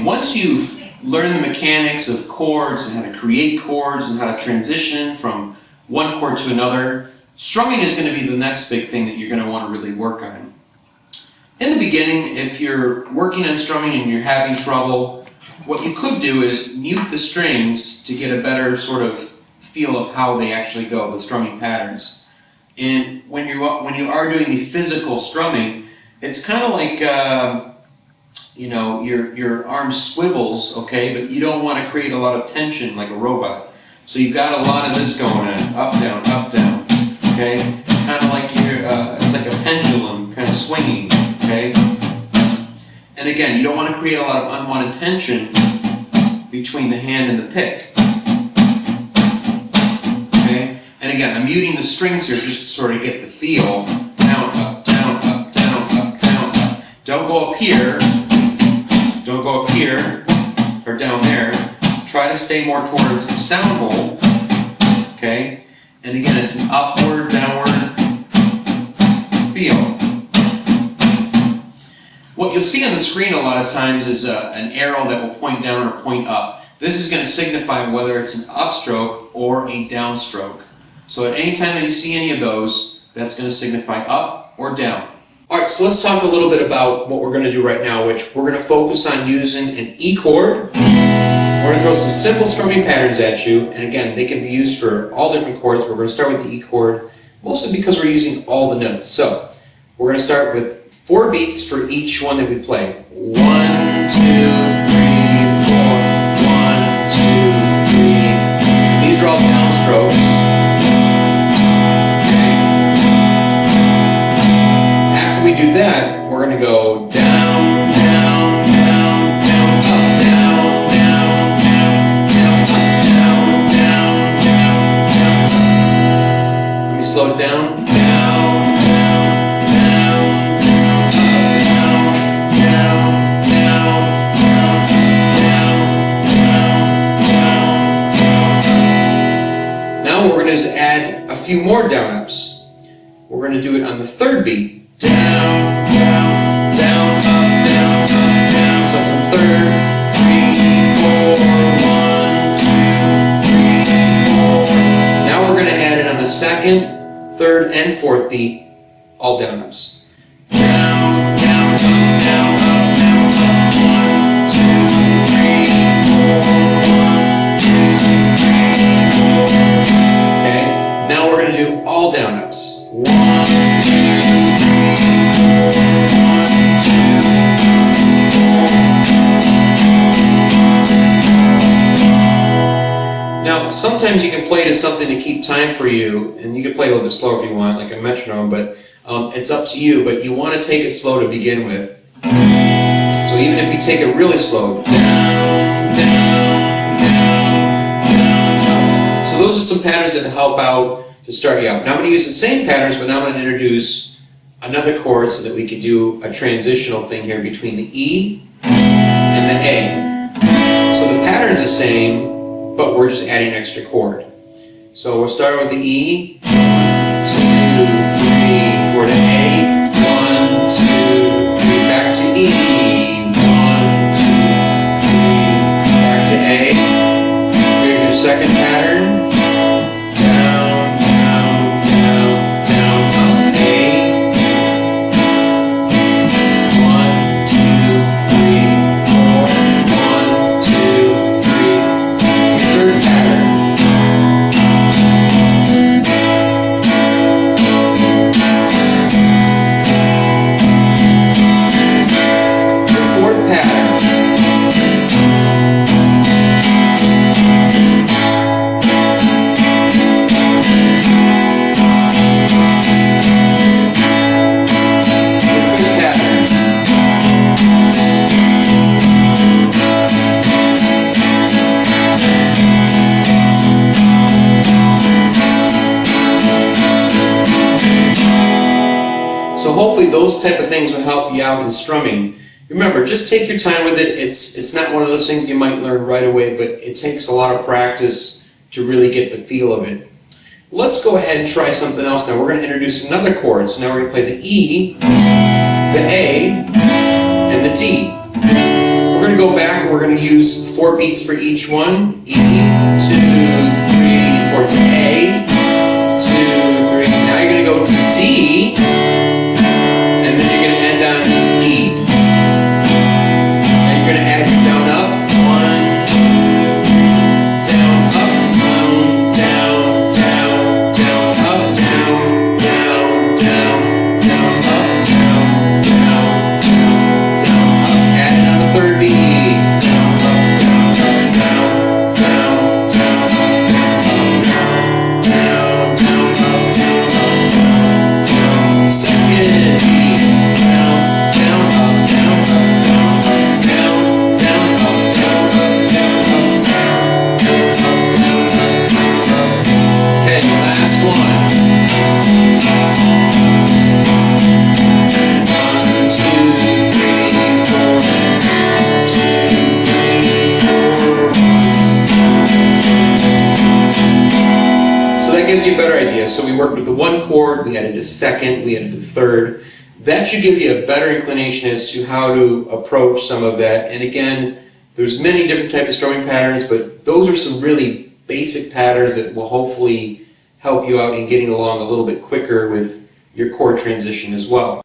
once you've learned the mechanics of chords and how to create chords and how to transition from one chord to another, strumming is going to be the next big thing that you're going to want to really work on. In the beginning, if you're working on strumming and you're having trouble, what you could do is mute the strings to get a better sort of feel of how they actually go, the strumming patterns. And when you are doing the physical strumming, it's kind of like you know, your arm swivels, okay, but you don't want to create a lot of tension like a robot. So you've got a lot of this going on, up, down, okay? Kind of like it's like a pendulum kind of swinging, okay? And again, you don't want to create a lot of unwanted tension between the hand and the pick. Okay? And again, I'm muting the strings here just to sort of get the feel. Down, up, down, up, down, up, down, up. Don't go up here. Don't go up here or down there. Try to stay more towards the sound hole. Okay? And again, it's an upward, downward feel. What you'll see on the screen a lot of times is an arrow that will point down or point up. This is going to signify whether it's an upstroke or a downstroke. So at any time that you see any of those, that's going to signify up or down. Alright, so let's talk a little bit about what we're going to do right now, which we're going to focus on using an E chord. We're going to throw some simple strumming patterns at you, and again, they can be used for all different chords, but we're going to start with the E chord, mostly because we're using all the notes. So, we're going to start with 4 beats for each one that we play. 1, 2, 3, 4. 1, 2, 3. These are all downstrokes. After we do that, we're going to go down, down, down, down, up, down, down, down, down, up, down, down, down, down. Let me slow it down. Down, down, down, down, down, down, down, down, down, down. Now what we're going to do is add a few more down ups. We're going to do it on the 3rd beat. Down, down, down, up, down, up, down. So that's on 3rd. 3, 4, 1, 2, 3, 4. Now we're going to add it on the 2nd, 3rd, and 4th beat, all down ups. Down, down, up, down, up, down, up. 1, 2, 3, 4, 1, 2, 3, 4. Okay. Now we're going to do all down ups. 1, 2, 3, 4, 1, 2, 4. Now, sometimes you can play to something to keep time for you, and you can play a little bit slower if you want, like a metronome, but it's up to you, but you want to take it slow to begin with. So even if you take it really slow, down, down, down, down. So those are some patterns that help out to start you out. Now I'm going to use the same patterns, but now I'm going to introduce another chord so that we can do a transitional thing here between the E and the A. So the pattern's the same, but we're just adding an extra chord. So we'll start with the E, 1, 2, 3, 4 to A, 1, 2, 3, back to E, 1, 2, 3, back to A. Here's your second pattern. So hopefully those type of things will help you out in strumming. Remember, just take your time with it. It's not one of those things you might learn right away, but it takes a lot of practice to really get the feel of it. Let's go ahead and try something else now. We're going to introduce another chord. So now we're going to play the E, the A, and the D. We're going to go back and we're going to use 4 beats for each one. E, 2, 3, 4 to A, 2, 3. Now you're going to go to D, and then you're going to end on E. And you're going to add your down up. 1, down, up, down, down, down, up, down, down, down, down, up, down, down, down, up. Add it on the third beat. Down, up, down, down, down, down, down, down, down, up, down, down. Second beat. Down, down, up, down, up, down, up, down, down, up, down, up, down, up, down, up. Okay, last one. 1, 2, 3, 4. 2, 3, 4. So that gives you a better idea. So we worked with the 1 chord, we added a second, we added a third. That should give you a better inclination as to how to approach some of that. And again, there's many different types of strumming patterns, but those are some really basic patterns that will hopefully help you out in getting along a little bit quicker with your chord transition as well.